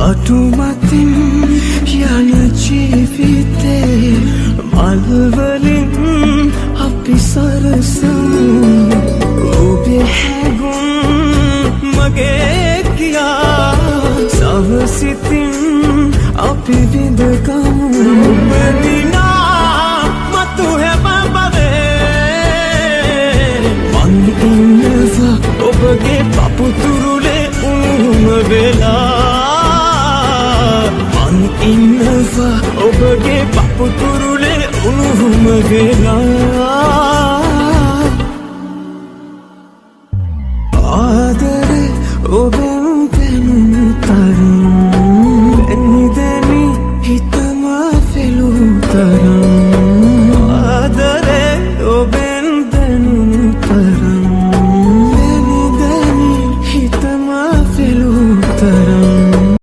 අටුමතින් යන ජීවිතේ මල්වලින් අපි සරසමු ඔබේ හැගුම් මගේ කියා සවසිතින් අපි විඳගමු ඔබදිනා මතු හැබබවේ මන් ඉන්නවා ඔබගේ පපුතුරුලේ උණුම වෙලා මන් ඉන්නවා ඔබගේ පපුතුරුලේ උණුම වෙලා